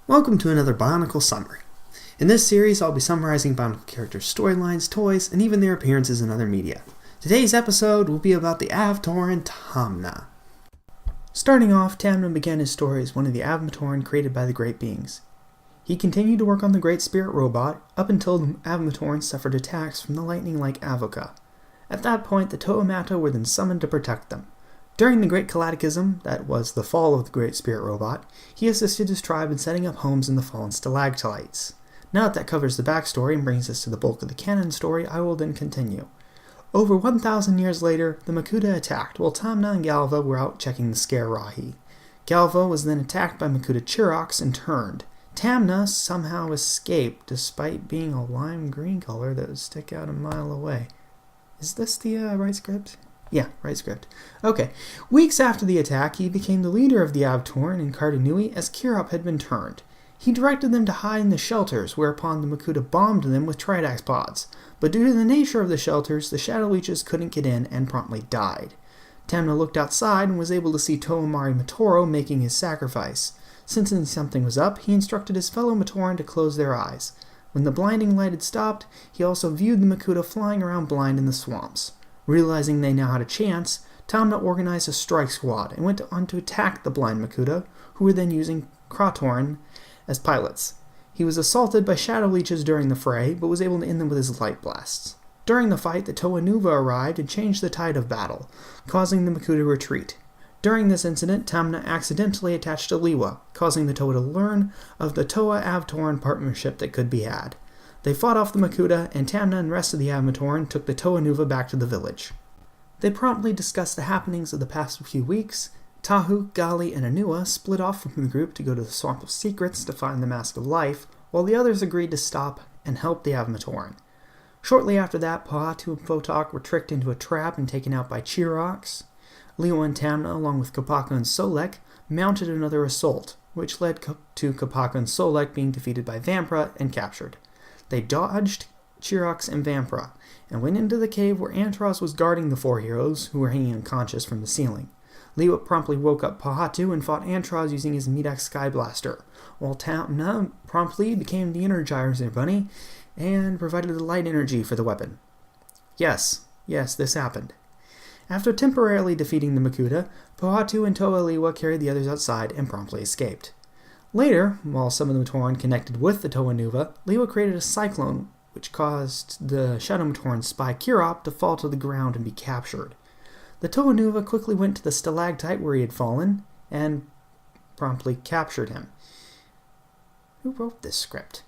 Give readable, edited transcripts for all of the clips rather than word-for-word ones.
Welcome to another Bionicle Summary. In this series, I'll be summarizing Bionicle characters' storylines, toys, and even their appearances in other media. Today's episode will be about the Av-Toran Tanma. Starting off, Tanma began his story as one of the Av-Toran created by the Great Beings. He continued to work on the Great Spirit robot up until the Av-Toran suffered attacks from the lightning-like Avoka. At that point, the Toa Mato were then summoned to protect them. During the Great Cataclysm, that was the fall of the Great Spirit robot, he assisted his tribe in setting up homes in the fallen stalactites. Now that covers the backstory and brings us to the bulk of the canon story, I will then continue. Over 1,000 years later, the Makuta attacked while Tanma and Galva were out checking the scare Rahi. Galva was then attacked by Makuta Chirox and turned. Tanma somehow escaped despite being a lime green color that would stick out a mile away. Is this the right script? Yeah, right script. Okay. Weeks after the attack, he became the leader of the Av-Toran in Cardinui as Kirop had been turned. He directed them to hide in the shelters, whereupon the Makuta bombed them with Tridax pods. But due to the nature of the shelters, the Shadow Leeches couldn't get in and promptly died. Tanma looked outside and was able to see Toomari Matoro making his sacrifice. Sensing something was up, he instructed his fellow Matoran to close their eyes. When the blinding light had stopped, he also viewed the Makuta flying around blind in the swamps. Realizing they now had a chance, Tanma organized a strike squad and went on to attack the blind Makuta, who were then using Av-Toran as pilots. He was assaulted by Shadow Leeches during the fray, but was able to end them with his light blasts. During the fight, the Toa Nuva arrived and changed the tide of battle, causing the Makuta to retreat. During this incident, Tanma accidentally attached a Liwa, causing the Toa to learn of the Toa Av-Toran partnership that could be had. They fought off the Makuta, and Tanma and the rest of the Av-Toran took the Toa Nuva back to the village. They promptly discussed the happenings of the past few weeks. Tahu, Gali, and Anua split off from the group to go to the Swamp of Secrets to find the Mask of Life, while the others agreed to stop and help the Av-Toran. Shortly after that, Pahatu and Photok were tricked into a trap and taken out by Chirox. Leo and Tanma, along with Kopaka and Solek, mounted another assault, which led to Kopaka and Solek being defeated by Vampra and captured. They dodged Chirox and Vampra, and went into the cave where Antros was guarding the four heroes, who were hanging unconscious from the ceiling. Leo promptly woke up Pahatu and fought Antros using his Midak Sky Blaster, while Tanma promptly became the Energizer Bunny and provided the light energy for the weapon. Yes, this happened. After temporarily defeating the Makuta, Pahatu and Toa Liwa carried the others outside and promptly escaped. Later, while some of the Matoran connected with the Toa Nuva, Liwa created a cyclone which caused the Shadow Matoran spy Kirop to fall to the ground and be captured. The Toa Nuva quickly went to the stalactite where he had fallen and promptly captured him. Who wrote this script?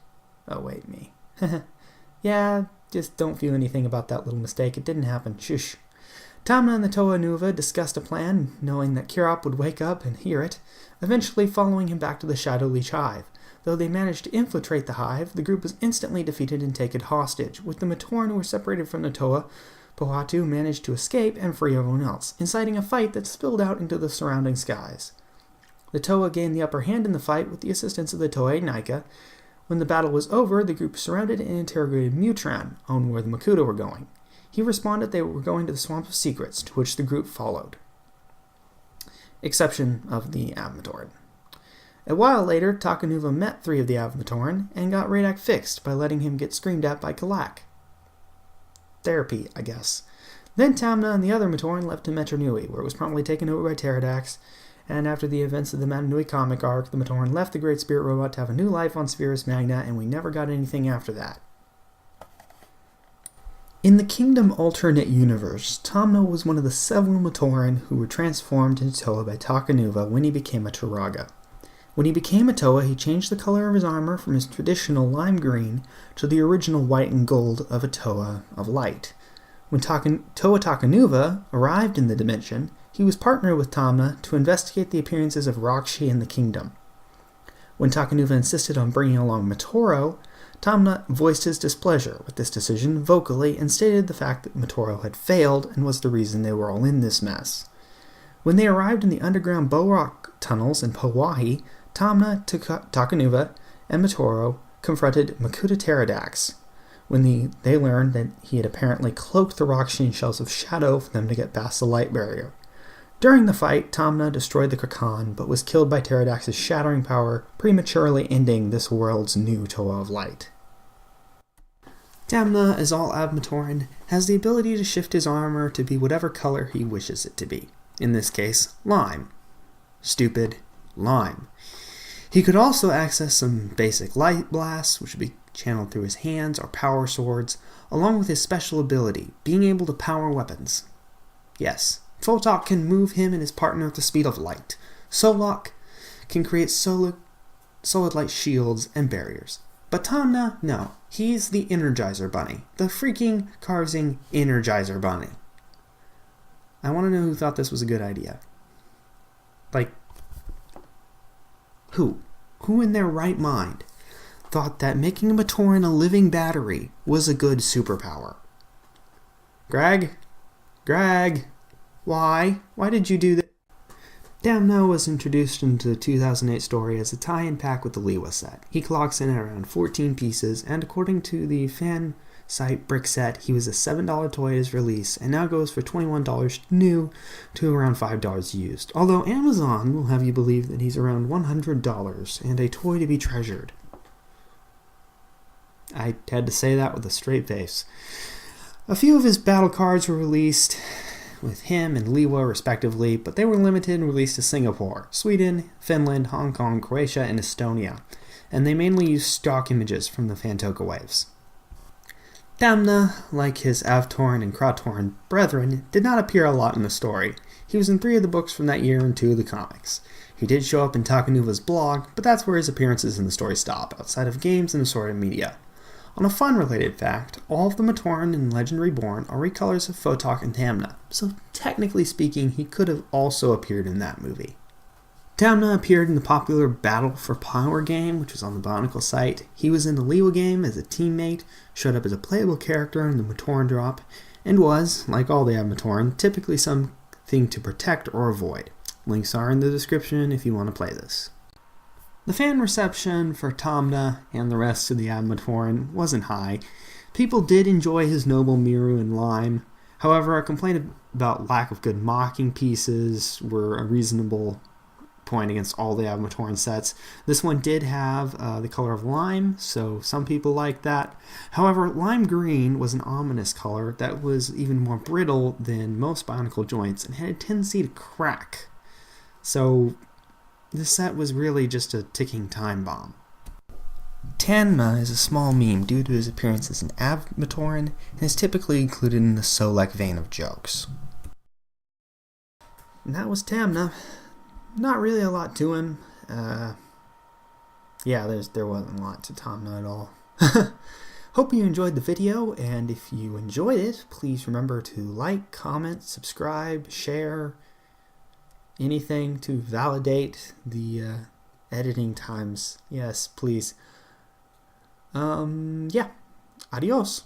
Oh wait, me. Yeah, just don't feel anything about that little mistake. It didn't happen. Shush. Tanma and the Toa Nuva discussed a plan, knowing that Kirop would wake up and hear it, eventually following him back to the Shadow Leech Hive. Though they managed to infiltrate the hive, the group was instantly defeated and taken hostage, with the Matoran who were separated from the Toa. Pahatu managed to escape and free everyone else, inciting a fight that spilled out into the surrounding skies. The Toa gained the upper hand in the fight with the assistance of the Toa Naika. When the battle was over, the group surrounded and interrogated Mutran on where the Makuta were going. He responded they were going to the Swamp of Secrets, to which the group followed. Exception of the Av-Toran. A while later, Takanuva met 3 of the Av-Toran and got Radak fixed by letting him get screamed at by Kalak. Therapy, I guess. Then Tanma and the other Matoran left to Metronui, where it was promptly taken over by Pterodax, and after the events of the Metonui comic arc, the Matoran left the Great Spirit robot to have a new life on Spherus Magna, and we never got anything after that. In the Kingdom alternate universe, Tanma was one of the several Matoran who were transformed into Toa by Takanuva when he became a Turaga. When he became a Toa, he changed the color of his armor from his traditional lime green to the original white and gold of a Toa of light. When Toa Takanuva arrived in the dimension, he was partnered with Tanma to investigate the appearances of Rakshi in the Kingdom. When Takanuva insisted on bringing along Matoro, Tanma voiced his displeasure with this decision vocally and stated the fact that Matoro had failed and was the reason they were all in this mess. When they arrived in the underground Borak tunnels in Pawahi, Tanma, Takanuva, and Matoro confronted Makuta Pterodax. When they learned that he had apparently cloaked the Rakshi shells of shadow for them to get past the light barrier. During the fight, Tanma destroyed the Kraken, but was killed by Pterodax's shattering power, prematurely ending this world's new Toa of Light. Tanma, as all Av-Toran, has the ability to shift his armor to be whatever color he wishes it to be. In this case, lime. Stupid lime. He could also access some basic light blasts, which would be channeled through his hands or power swords, along with his special ability, being able to power weapons. Yes, Photok can move him and his partner at the speed of light. Solok can create solid light shields and barriers. But Tanma, no, he's the Energizer Bunny. The freaking Karzing Energizer Bunny. I want to know who thought this was a good idea. Like, who? Who in their right mind thought that making a matoran a living battery was a good superpower? Greg? Why? Why did you do that? Tanma was introduced into the 2008 story as a tie-in pack with the Lewa set. He clocks in at around 14 pieces, and according to the fan site Brickset, he was a $7 toy at his release, and now goes for $21 new to around $5 used. Although Amazon will have you believe that he's around $100 and a toy to be treasured. I had to say that with a straight face. A few of his battle cards were released with him and Lewa respectively, but they were limited and released to Singapore, Sweden, Finland, Hong Kong, Croatia, and Estonia, and they mainly used stock images from the Fantoka waves. Tanma, like his Av-Toran and Kra-Toran brethren, did not appear a lot in the story. He was in 3 of the books from that year and 2 of the comics. He did show up in Takanuva's blog, but that's where his appearances in the story stop, outside of games and assorted media. On a fun-related fact, all of the Matoran in Legend Reborn are recolors of Photok and Tanma, so technically speaking, he could have also appeared in that movie. Tanma appeared in the popular Battle for Power game, which was on the Bionicle site. He was in the Lewa game as a teammate, showed up as a playable character in the Matoran drop, and was, like all the Av-Toran, typically something to protect or avoid. Links are in the description if you want to play this. The fan reception for Tanma and the rest of the Av-Toran wasn't high. People did enjoy his noble Miru and Lime. However, a complaint about lack of good mocking pieces were a reasonable point against all the Av-Toran sets. This one did have the color of lime, so some people liked that. However, lime green was an ominous color that was even more brittle than most Bionicle joints and had a tendency to crack. So this set was really just a ticking time bomb. Tanma is a small meme due to his appearance as an Av-Toran and is typically included in the Solek vein of jokes. And that was Tanma. Not really a lot to him. There wasn't a lot to Tanma at all. Hope you enjoyed the video, and if you enjoyed it, please remember to like, comment, subscribe, share, anything to validate the editing times. Yes, please. Adios.